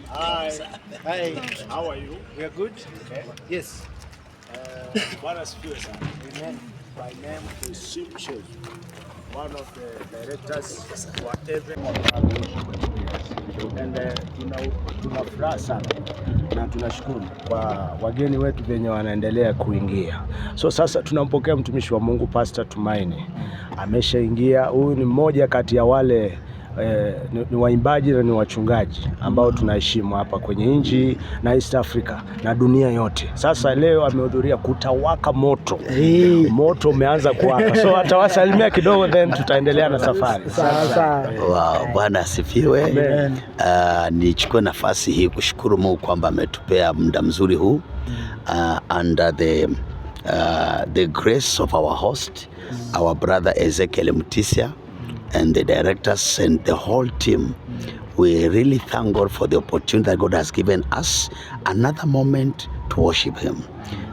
Hi. How are you? We are good. Okay. Yes. Bwana asifiwe sana. Amen. My name is Sim Shehu, one of the directors wa Even and tuna furaha sana na tunashukuru kwa wageni wetu venye wanaendelea kuingia. So sasa tunampokea mtumishi wa Mungu Pastor Tumaini. Ameshaingia. Huyu ni mmoja kati ya wale ni waimbaji na ni wachungaji ambao tunaheshimu hapa kwenye nchi na East Africa na dunia yote. Sasa leo amehudhuria Kutawaka Moto. Moto umeanza kuwaka. So atawasalimia kidogo then tutaendelea na safari. Sasa Bwana asifiwe. Nichukue nafasi hii kushukuru Mungu kwamba ametupea muda mzuri huu under the grace of our host, our brother Ezekiel Mutisia, and the directors and the whole team. We really thank God for the opportunity that God has given us, another moment to worship Him.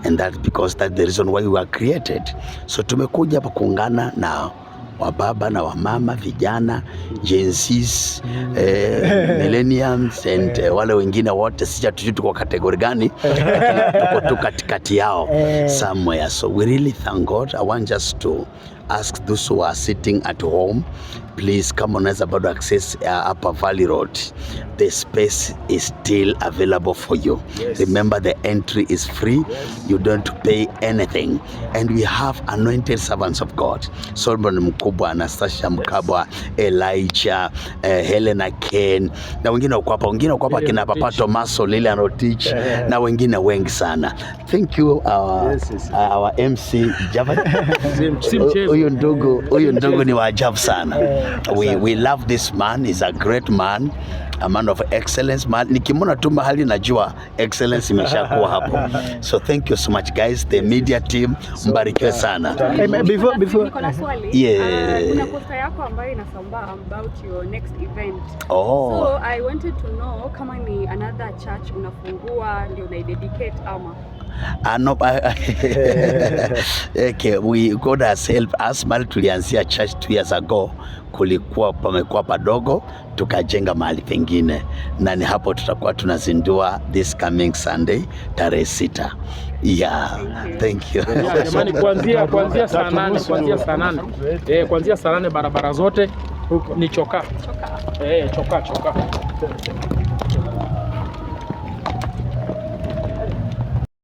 And that's because that's the reason why we were created. So tumekuja hapa kuungana na wababa na wamama, vijana, Gen Zs, millennials and wale wengine wote, sija tujui tuko kategori gani, tuko tu katikati yao somewhere. So we really thank God. I want just to ask those who are sitting at home, please come on as about to access Upper Valley Road. The space is still available for you. Yes. Remember, the entry is free. Yes. You don't pay anything. And we have anointed servants of God. Solomon Mkubwa, Anastasia Mkabwa, Elijah, Helena Ken, na wengine wako hapa kina Papa Tomaso, Lilian Rotich, na wengine wengi sana. Thank you our MC Java. Huyu ndugu ni waajabu sana. We love this man. He's a great man, a man of excellence. Nikimwona tu mahali najua excellence imeshakuwa hapo. So thank you so much guys, the media team, mbarikiwe sana. Before kuna swali. Yeah. Kuna poster yako ambayo inasambaa about your next event. Oh. So I wanted to know kama ni another church unafungua ndio unaidedicate ama No, okay, God has helped us. Mali tulianzia church 2 years ago, kulikuwa pamekuwa padogo, tukajenga mahali pengine, na ni hapo tutakuwa tunazindua this coming Sunday tarehe 6. Yeah, thank you. Jamani, kuanzia saa 8, kuanzia saa 8 barabara zote ni choka. Choka.